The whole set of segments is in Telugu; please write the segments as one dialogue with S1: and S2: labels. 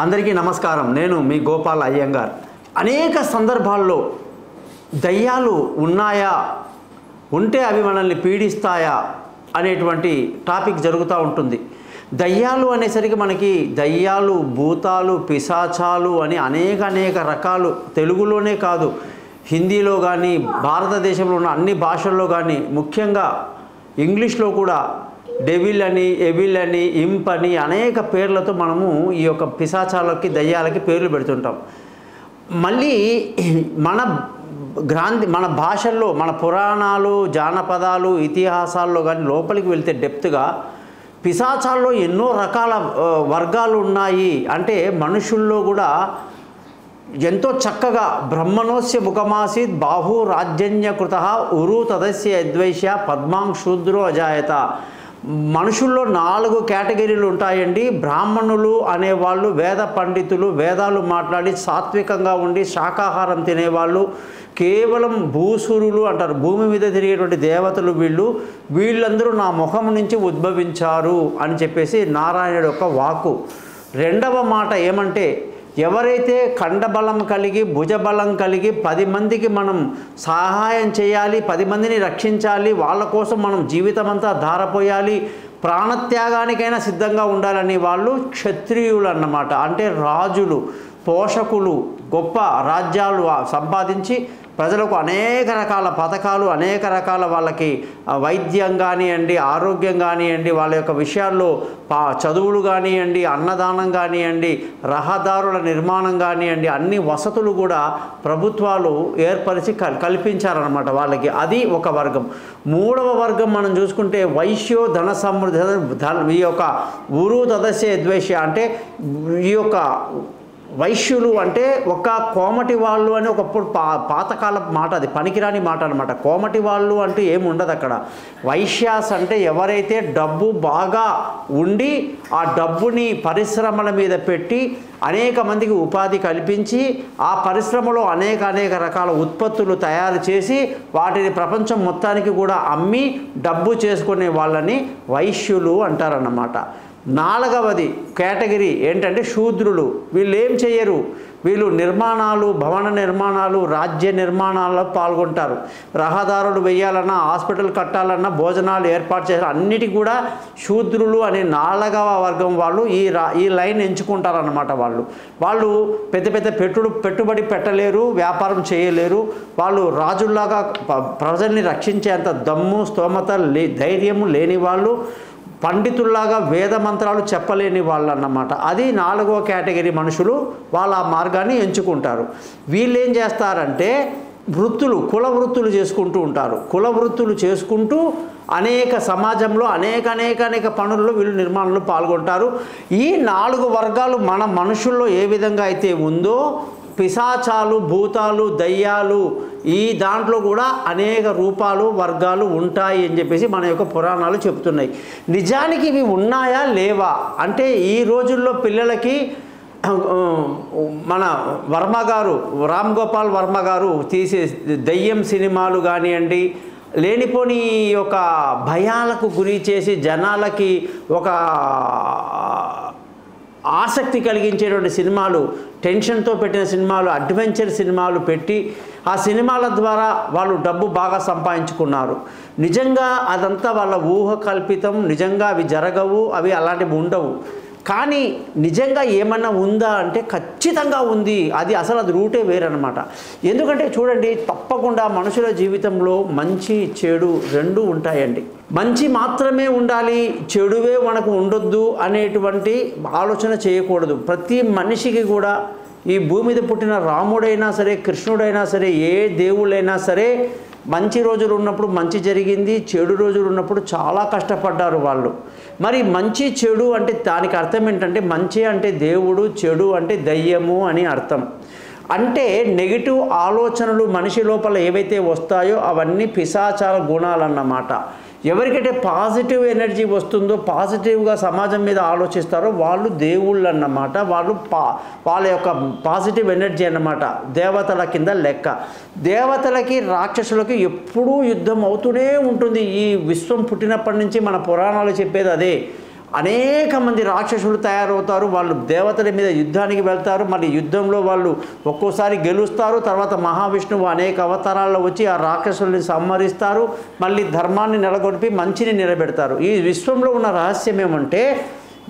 S1: అందరికీ నమస్కారం. నేను మీ గోపాల్ అయ్యంగార్. అనేక సందర్భాల్లో దయ్యాలు ఉన్నాయా, ఉంటే అవి మనల్ని పీడిస్తాయా అనేటువంటి టాపిక్ జరుగుతూ ఉంటుంది. దయ్యాలు అనేసరికి మనకి దయ్యాలు, భూతాలు, పిశాచాలు అని అనేక రకాలు తెలుగులోనే కాదు, హిందీలో కానీ, భారతదేశంలో ఉన్న అన్ని భాషల్లో కానీ, ముఖ్యంగా ఇంగ్లీష్లో కూడా డెవిల్ అని, ఎవిల్ అని, ఇంప్ అని అనేక పేర్లతో మనము ఈ యొక్క పిశాచాలకి, దయ్యాలకి పేర్లు పెడుతుంటాం. మళ్ళీ మన భాషల్లో, మన పురాణాలు, జానపదాలు, ఇతిహాసాల్లో కానీ లోపలికి వెళ్తే డెప్త్గా పిశాచాల్లో ఎన్నో రకాల వర్గాలు ఉన్నాయి. అంటే మనుషుల్లో కూడా ఎంతో చక్కగా బ్రహ్మణోస్య ముఖమాసీత్ బాహు రాజ్యన్యకృత ఉరు తదస్య యద్వైశ్య పద్మాంగ్ శూద్రో అజాయత. మనుషుల్లో 4 కేటగిరీలు ఉంటాయండి. బ్రాహ్మణులు అనేవాళ్ళు వేద పండితులు, వేదాలు మాట్లాడి సాత్వికంగా ఉండి శాకాహారం తినేవాళ్ళు, కేవలం భూసురులు అంటారు, భూమి మీద తిరిగేటువంటి దేవతలు. వీళ్ళందరూ నా ముఖం నుంచి ఉద్భవించారు అని చెప్పేసి నారాయణుడు యొక్క వాక్కు. రెండవ మాట ఏమంటే, ఎవరైతే ఖండబలం కలిగి, భుజబలం కలిగి 10 మందికి మనం సహాయం చేయాలి, 10 మందిని రక్షించాలి, వాళ్ళ కోసం మనం జీవితం అంతా ధారపోయాలి, ప్రాణత్యాగానికైనా సిద్ధంగా ఉండాలని వాళ్ళు క్షత్రియులు అన్నమాట. అంటే రాజులు, పోషకులు, గొప్ప రాజ్యాలు సంపాదించి ప్రజలకు అనేక రకాల పథకాలు, అనేక రకాల వాళ్ళకి వైద్యం కానివ్వండి, ఆరోగ్యం కానివ్వండి, వాళ్ళ యొక్క విషయాల్లో చదువులు కానివ్వండి, అన్నదానం కానివ్వండి, రహదారుల నిర్మాణం కానివ్వండి, అన్ని వసతులు కూడా ప్రభుత్వాలు ఏర్పరిచి కల్పించారనమాట వాళ్ళకి. అది ఒక వర్గం. మూడవ వర్గం మనం చూసుకుంటే వైశ్యో ధన సమృద్ధి. ఈ యొక్క ఉరు తదస్య యద్వైశ్య అంటే ఈ యొక్క వైశ్యులు అంటే ఒక కోమటి వాళ్ళు అని ఒకప్పుడు పాతకాల మాట, అది పనికిరాని మాట అనమాట. కోమటి వాళ్ళు అంటూ ఏమి ఉండదు అక్కడ. వైశ్యాస్ అంటే ఎవరైతే డబ్బు బాగా ఉండి ఆ డబ్బుని పరిశ్రమల మీద పెట్టి అనేక మందికి ఉపాధి కల్పించి ఆ పరిశ్రమలో అనేక రకాల ఉత్పత్తులు తయారు చేసి వాటిని ప్రపంచం మొత్తానికి కూడా అమ్మి డబ్బు చేసుకునే వాళ్ళని వైశ్యులు అంటారన్నమాట. 4వది కేటగిరీ ఏంటంటే శూద్రులు. వీళ్ళు ఏం చేయరు, వీళ్ళు నిర్మాణాలు, భవన నిర్మాణాలు, రాజ్య నిర్మాణాల్లో పాల్గొంటారు. రహదారులు వేయాలన్నా, హాస్పిటల్ కట్టాలన్నా, భోజనాలు ఏర్పాటు చేయాలి, అన్నిటికీ కూడా శూద్రులు అనే 4వ వర్గం వాళ్ళు ఈ లైన్ ఎంచుకుంటారన్నమాట. వాళ్ళు పెద్ద పెట్టుబడి పెట్టలేరు, వ్యాపారం చేయలేరు. వాళ్ళు రాజుల్లాగా ప్రజల్ని రక్షించేంత దమ్ము, స్తోమత, ధైర్యము లేని వాళ్ళు, పండితుల్లాగా వేద మంత్రాలు చెప్పలేని వాళ్ళు అన్నమాట. అది 4వ కేటగిరీ మనుషులు. వాళ్ళు ఆ మార్గాన్ని ఎంచుకుంటారు. వీళ్ళు ఏం చేస్తారంటే కుల వృత్తులు చేసుకుంటూ ఉంటారు. కుల వృత్తులు చేసుకుంటూ అనేక సమాజంలో అనేక పనుల్లో వీళ్ళు నిర్మాణంలో పాల్గొంటారు. ఈ 4 వర్గాలు మన మనుషుల్లో ఏ విధంగా అయితే ఉందో, పిశాచాలు, భూతాలు, దయ్యాలు ఈ దాంట్లో కూడా అనేక రూపాలు, వర్గాలు ఉంటాయి అని చెప్పేసి మన యొక్క పురాణాలు చెప్తున్నాయి. నిజానికి ఇవి ఉన్నాయా లేవా అంటే, ఈ రోజుల్లో పిల్లలకి మన వర్మ గారు, రామ్ గోపాల్ వర్మ గారు తీసే దయ్యం సినిమాలు కానివ్వండి, లేనిపోని ఒక భయాలకు గురి చేసి జనాలకి ఒక ఆసక్తి కలిగించేటువంటి సినిమాలు, టెన్షన్తో పెట్టిన సినిమాలు, అడ్వెంచర్ సినిమాలు పెట్టి ఆ సినిమాల ద్వారా వాళ్ళు డబ్బు బాగా సంపాదించుకున్నారు. నిజంగా అదంతా వాళ్ళ ఊహ కల్పితం. నిజంగా అవి జరగవు, అవి అలాంటివి ఉండవు. కానీ నిజంగా ఏమన్నా ఉందా అంటే ఖచ్చితంగా ఉంది. అది రూటే వేరనమాట. ఎందుకంటే చూడండి, తప్పకుండా మనుషుల జీవితంలో మంచి చెడు రెండూ ఉంటాయండి. మంచి మాత్రమే ఉండాలి, చెడువే మనకు ఉండొద్దు అనేటువంటి ఆలోచన చేయకూడదు. ప్రతి మనిషికి కూడా ఈ భూమి మీద పుట్టిన రాముడైనా సరే, కృష్ణుడైనా సరే, ఏ దేవుళ్ళైనా సరే, మంచి రోజులు ఉన్నప్పుడు మంచి జరిగింది, చెడు రోజులు ఉన్నప్పుడు చాలా కష్టపడ్డారు వాళ్ళు. మరి మంచి చెడు అంటే దానికి అర్థం ఏంటంటే, మంచి అంటే దేవుడు, చెడు అంటే దయ్యము అని అర్థం. అంటే నెగిటివ్ ఆలోచనలు మనిషి లోపల ఏవైతే వస్తాయో అవన్నీ పిశాచాల గుణాలన్నమాట. ఎవరికైతే పాజిటివ్ ఎనర్జీ వస్తుందో, పాజిటివ్గా సమాజం మీద ఆలోచిస్తారో వాళ్ళు దేవుళ్ళు అన్నమాట. వాళ్ళ యొక్క పాజిటివ్ ఎనర్జీ అన్నమాట దేవతల కింద లెక్క. దేవతలకి రాక్షసులకి ఎప్పుడూ యుద్ధం అవుతూనే ఉంటుంది. ఈ విశ్వం పుట్టినప్పటి నుంచి మన పురాణాలు చెప్పేది అదే. అనేక మంది రాక్షసులు తయారవుతారు. వాళ్ళు దేవతల మీద యుద్ధానికి వెళ్తారు. మళ్ళీ యుద్ధంలో వాళ్ళు ఒక్కోసారి గెలుస్తారు. తర్వాత మహావిష్ణువు అనేక అవతారాల్లో వచ్చి ఆ రాక్షసుల్ని సంహరిస్తారు. మళ్ళీ ధర్మాన్ని నెలకొల్పి మంచిని నిలబెడతారు. ఈ విశ్వంలో ఉన్న రహస్యం ఏమంటే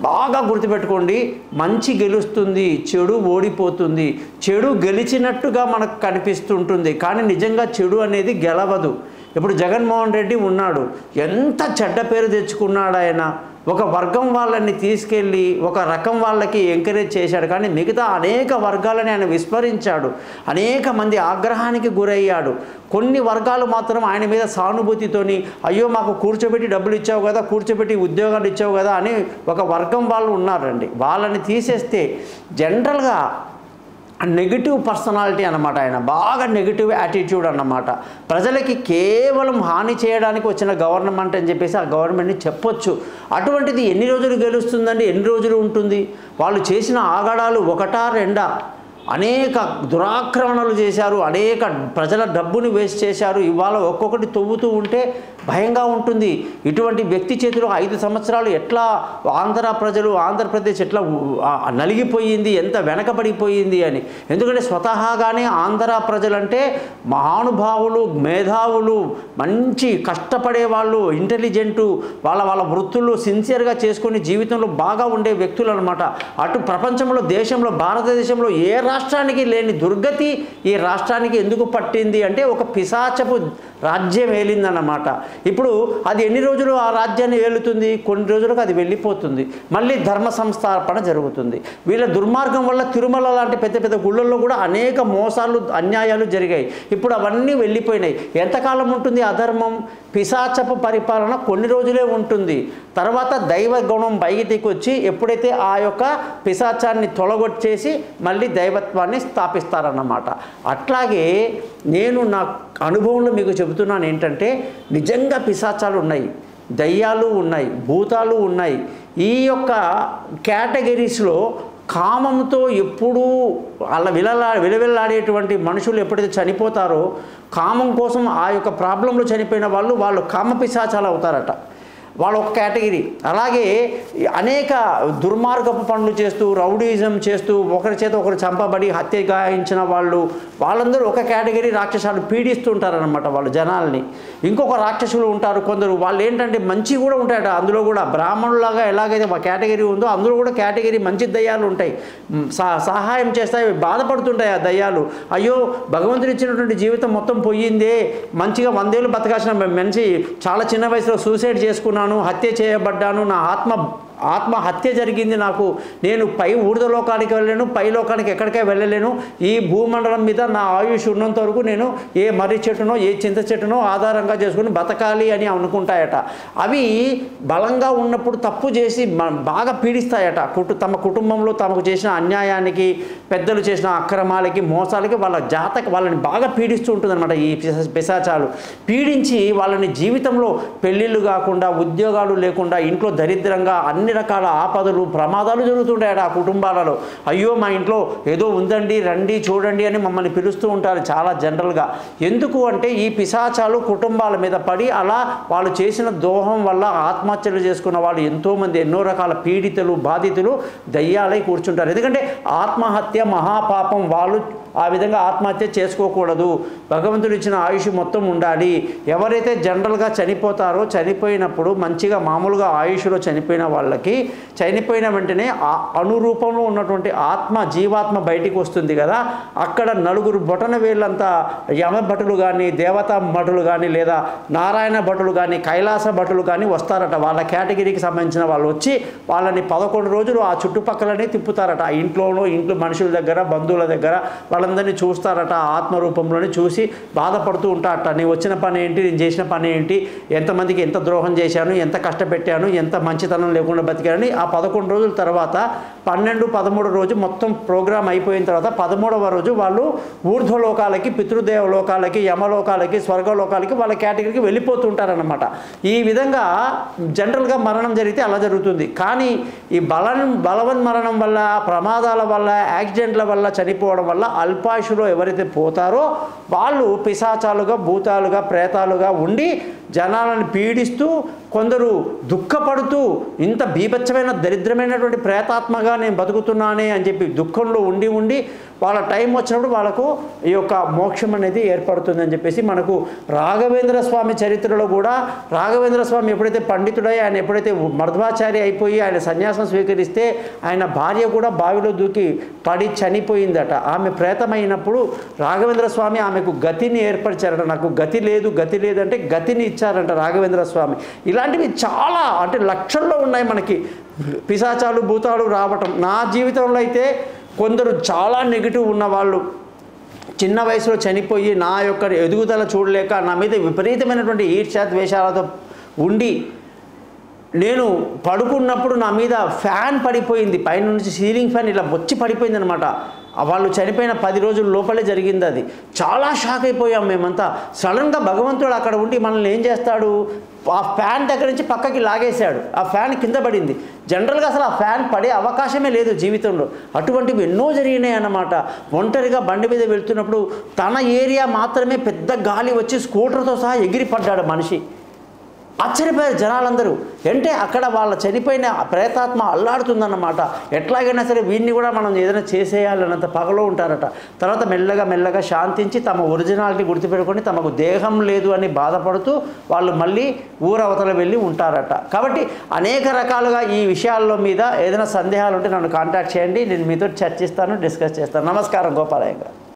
S1: బాగా గుర్తుపెట్టుకోండి, మంచి గెలుస్తుంది, చెడు ఓడిపోతుంది. చెడు గెలిచినట్టుగా మనకు కనిపిస్తుంటుంది, కానీ నిజంగా చెడు అనేది గెలవదు. ఇప్పుడు జగన్మోహన్ రెడ్డి ఉన్నాడు, ఎంత చెడ్డ పేరు తెచ్చుకున్నాడు ఆయన. ఒక వర్గం వాళ్ళని తీసుకెళ్ళి ఒక రకం వాళ్ళకి ఎంకరేజ్ చేశాడు, కానీ మిగతా అనేక వర్గాలని ఆయన విస్మరించాడు. అనేక మంది ఆగ్రహానికి గురయ్యాడు. కొన్ని వర్గాలు మాత్రం ఆయన మీద సానుభూతితోని, అయ్యో మాకు కూర్చోబెట్టి డబ్బులు ఇచ్చావు కదా, కూర్చోబెట్టి ఉద్యోగాలు ఇచ్చావు కదా అని ఒక వర్గం వాళ్ళు ఉన్నారండి. వాళ్ళని తీసేస్తే జనరల్గా నెగిటివ్ పర్సనాలిటీ అన్నమాట. ఆయన బాగా నెగిటివ్ యాటిట్యూడ్ అన్నమాట. ప్రజలకి కేవలం హాని చేయడానికి వచ్చిన గవర్నమెంట్ అని చెప్పేసి ఆ గవర్నమెంట్ని చెప్పొచ్చు. అటువంటిది ఎన్ని రోజులు గెలుస్తుందండి, ఎన్ని రోజులు ఉంటుంది? వాళ్ళు చేసిన ఆగడాలు ఒకటా రెండా? అనేక దురాక్రమణలు చేశారు, అనేక ప్రజల డబ్బుని వేస్ట్ చేశారు. ఇవాళ ఒక్కొక్కటి తవ్వుతూ ఉంటే భయంగా ఉంటుంది. ఇటువంటి వ్యక్తి చేతిలో 5 సంవత్సరాలు ఎట్లా ఆంధ్ర ప్రజలు, ఆంధ్రప్రదేశ్ ఎట్లా నలిగిపోయింది, ఎంత వెనకబడిపోయింది అని. ఎందుకంటే స్వతహాగానే ఆంధ్ర ప్రజలంటే మహానుభావులు, మేధావులు, మంచి కష్టపడే వాళ్ళు, ఇంటెలిజెంటు, వాళ్ళ వృత్తుల్లో సిన్సియర్గా చేసుకొని జీవితంలో బాగా ఉండే వ్యక్తులు అనమాట. అటు ప్రపంచంలో, దేశంలో, భారతదేశంలో ఏ రాష్ట్రానికి లేని దుర్గతి ఈ రాష్ట్రానికి ఎందుకు పట్టింది అంటే ఒక పిశాచపు రాజ్యం ఏలిందన్నమాట. ఇప్పుడు అది ఎన్ని రోజులు ఆ రాజ్యాన్ని ఏలుతుంది? కొన్ని రోజులకు అది వెళ్ళిపోతుంది. మళ్ళీ ధర్మ సంస్థాపన జరుగుతుంది. వీళ్ళ దుర్మార్గం వల్ల తిరుమల లాంటి పెద్ద పెద్ద గుళ్ళల్లో కూడా అనేక మోసాలు, అన్యాయాలు జరిగాయి. ఇప్పుడు అవన్నీ వెళ్ళిపోయినాయి. ఎంతకాలం ఉంటుంది అధర్మం? పిశాచపు పరిపాలన కొన్ని రోజులే ఉంటుంది. తర్వాత దైవ గుణం బయటికి వచ్చి ఎప్పుడైతే ఆ యొక్క పిశాచాన్ని తొలగొచ్చేసి మళ్ళీ దైవత్వాన్ని స్థాపిస్తారన్నమాట. అట్లాగే నేను నా అనుభవంలో మీకు చెబుతున్నాను ఏంటంటే, నిజంగా పిశాచాలు ఉన్నాయి, దయ్యాలు ఉన్నాయి, భూతాలు ఉన్నాయి. ఈ యొక్క కేటగిరీస్లో కామంతో ఎప్పుడూ అలా విలవిల్లాడేటువంటి మనుషులు ఎప్పుడైతే చనిపోతారో, కామం కోసం ఆ యొక్క ప్రాబ్లంలో చనిపోయిన వాళ్ళు కామ పిశాచాలు అవుతారట. వాళ్ళు ఒక కేటగిరీ. అలాగే అనేక దుర్మార్గపు పనులు చేస్తూ, రౌడీజం చేస్తూ, ఒకరి చేత ఒకరు చంపబడి హత్య గాయించిన వాళ్ళందరూ ఒక కేటగిరీ రాక్షసాలు పీడిస్తుంటారనమాట వాళ్ళు జనాల్ని. ఇంకొక రాక్షసులు ఉంటారు కొందరు, వాళ్ళు ఏంటంటే మంచి కూడా ఉంటాయట. అందులో కూడా బ్రాహ్మణులాగా ఎలాగైతే ఒక కేటగిరీ ఉందో అందులో కూడా కేటగిరీ మంచి దయ్యాలు ఉంటాయి. సహాయం చేస్తాయి, బాధపడుతుంటాయి ఆ దయ్యాలు. అయ్యో భగవంతుడు ఇచ్చినటువంటి జీవితం మొత్తం పోయిందే, మంచిగా 100 ఏళ్ళు బతకాల్సిన మనిషి చాలా చిన్న వయసులో సూసైడ్ చేసుకున్నాను, హత్య చేయబడ్డాను, నా ఆత్మహత్య జరిగింది, నేను పై ఊర్ధలోకానికి వెళ్ళలేను, పై లోకానికి ఎక్కడికే వెళ్ళలేను, ఈ భూమండలం మీద నా ఆయుష్ ఉన్నంత వరకు నేను ఏ మర్రి చెట్టునో ఏ చింత చెట్టునో ఆధారంగా చేసుకుని బతకాలి అని అనుకుంటాయట. అవి బలంగా ఉన్నప్పుడు తప్పు చేసి బాగా పీడిస్తాయట. తమ కుటుంబంలో తమకు చేసిన అన్యాయానికి, పెద్దలు చేసిన అక్రమాలకి, మోసాలకి వాళ్ళని బాగా పీడిస్తూ ఉంటుందన్నమాట ఈ పిశాచాలు. పీడించి వాళ్ళని జీవితంలో పెళ్ళిళ్ళు కాకుండా, ఉద్యోగాలు లేకుండా, ఇంట్లో దరిద్రంగా అన్ని రకాల ఆపదలు, ప్రమాదాలు జరుగుతుంటాయట ఆ కుటుంబాలలో. అయ్యో మా ఇంట్లో ఏదో ఉందండి, రండి చూడండి అని మమ్మల్ని పిలుస్తూ ఉంటారు చాలా జనరల్గా. ఎందుకు అంటే ఈ పిశాచాలు కుటుంబాల మీద పడి అలా వాళ్ళు చేసిన ద్రోహం వల్ల ఆత్మహత్యలు చేసుకున్న వాళ్ళు ఎంతోమంది, ఎన్నో రకాల పీడితులు, బాధితులు దయ్యాలై కూర్చుంటారు. ఎందుకంటే ఆత్మహత్య మహాపాపం. వాళ్ళు ఆ విధంగా ఆత్మహత్య చేసుకోకూడదు. భగవంతుడు ఇచ్చిన ఆయుష్ మొత్తం ఉండాలి. ఎవరైతే జనరల్గా చనిపోతారో, చనిపోయినప్పుడు మంచిగా మామూలుగా ఆయుష్లో చనిపోయిన వాళ్ళకి చనిపోయిన వెంటనే అనురూపంలో ఉన్నటువంటి జీవాత్మ బయటికి వస్తుంది కదా, అక్కడ 4 బొటన వేళ్ళంతా యమ భటులు కానీ, దేవతా భటులు కానీ, లేదా నారాయణ భటులు కానీ, కైలాస భటులు కానీ వస్తారట. వాళ్ళ కేటగిరీకి సంబంధించిన వాళ్ళు వచ్చి వాళ్ళని 11 రోజులు ఆ చుట్టుపక్కలనే తిప్పుతారట. ఆ ఇంట్లో మనుషుల దగ్గర, బంధువుల దగ్గర వాళ్ళందరినీ చూస్తారట. ఆత్మరూపంలోనే చూసి బాధపడుతూ ఉంటారట. నేను వచ్చిన పని ఏంటి, నేను చేసిన పని ఏంటి, ఎంతమందికి ఎంత ద్రోహం చేశాను, ఎంత కష్టపెట్టాను, ఎంత మంచితనం లేకుండా బతికానని. ఆ 11 రోజుల తర్వాత 12, 13 రోజు మొత్తం ప్రోగ్రాం అయిపోయిన తర్వాత 13వ రోజు వాళ్ళు ఊర్ధ్వలోకాలకి, పితృదేవ లోకాలకి, యమలోకాలకి, స్వర్గలోకాలకి వాళ్ళ కేటగిరీకి వెళ్ళిపోతుంటారనమాట. ఈ విధంగా జనరల్గా మరణం జరిగితే అలా జరుగుతుంది. కానీ ఈ బలవన్మరణం వల్ల, ప్రమాదాల వల్ల, యాక్సిడెంట్ల వల్ల చనిపోవడం వల్ల అల్పాయుషులో ఎవరైతే పోతారో వాళ్ళు పిశాచాలుగా, భూతాలుగా, ప్రేతాలుగా ఉండి జనాలను పీడిస్తూ, కొందరు దుఃఖపడుతూ, ఇంత బీభత్సమైన దరిద్రమైనటువంటి ప్రేతాత్మగా నేను బతుకుతున్నానే అని చెప్పి దుఃఖంలో ఉండి ఉండి వాళ్ళ టైం వచ్చినప్పుడు వాళ్ళకు ఈ యొక్క మోక్షం అనేది ఏర్పడుతుందని చెప్పేసి మనకు రాఘవేంద్ర స్వామి చరిత్రలో కూడా, రాఘవేంద్ర స్వామి ఎప్పుడైతే పండితుడై ఆయన ఎప్పుడైతే మధ్వాచారి అయిపోయి ఆయన సన్యాసం స్వీకరిస్తే ఆయన భార్య కూడా బావిలో దూకి పడి చనిపోయిందట. ఆమె ప్రేతమైనప్పుడు రాఘవేంద్ర స్వామి ఆమెకు గతిని ఏర్పరిచారట. నాకు గతి లేదు, గతి లేదంటే గతిని ఇచ్చారంట రాఘవేంద్ర స్వామి. ఇలాంటివి చాలా అంటే లక్షల్లో ఉన్నాయి మనకి పిశాచాలు భూతాలు రావటం. నా జీవితంలో అయితే కొందరు చాలా నెగిటివ్ ఉన్నవాళ్ళు చిన్న వయసులో చనిపోయి నా యొక్క ఎదుగుదల చూడలేక నా మీద విపరీతమైనటువంటి ఈర్ష్య ద్వేషాలతో ఉండి నేను పడుకున్నప్పుడు నా మీద ఫ్యాన్ పడిపోయింది, పైన నుంచి సీలింగ్ ఫ్యాన్ ఇలా వచ్చి పడిపోయింది అనమాట. వాళ్ళు చనిపోయిన 10 రోజుల లోపలే జరిగింది అది. చాలా షాక్ అయిపోయాం మేమంతా. సడన్గా భగవంతుడు అక్కడ ఉండి మనల్ని ఏం చేస్తాడు, ఆ ఫ్యాన్ దగ్గర నుంచి పక్కకి లాగేశాడు. ఆ ఫ్యాన్ కింద పడింది. జనరల్గా అసలు ఆ ఫ్యాన్ పడే అవకాశమే లేదు జీవితంలో. అటువంటివి ఎన్నో జరిగినాయి అన్నమాట. ఒంటరిగా బండి మీద వెళ్తున్నప్పుడు తన ఏరియా మాత్రమే పెద్ద గాలి వచ్చి స్కూటర్తో సహా ఎగిరి పడ్డాడు మనిషి. ఆశ్చర్యపోయారు జనాలందరూ. అంటే అక్కడ వాళ్ళ చనిపోయిన ప్రేతాత్మ అల్లాడుతుందన్నమాట. ఎట్లాగైనా సరే వీడిని కూడా మనం ఏదైనా చేసేయాలన్నంత పగలో ఉంటారట. తర్వాత మెల్లగా మెల్లగా శాంతించి తమ ఒరిజినాలిటీ గుర్తుపెట్టుకొని తమకు దేహం లేదు అని బాధపడుతూ వాళ్ళు మళ్ళీ ఊరవతల వెళ్ళి ఉంటారట. కాబట్టి అనేక రకాలుగా ఈ విషయాల్లో మీద ఏదైనా సందేహాలు ఉంటే నన్ను కాంటాక్ట్ చేయండి. నేను మీతో చర్చిస్తాను, డిస్కస్ చేస్తాను. నమస్కారం గోపాలయ్య గారు.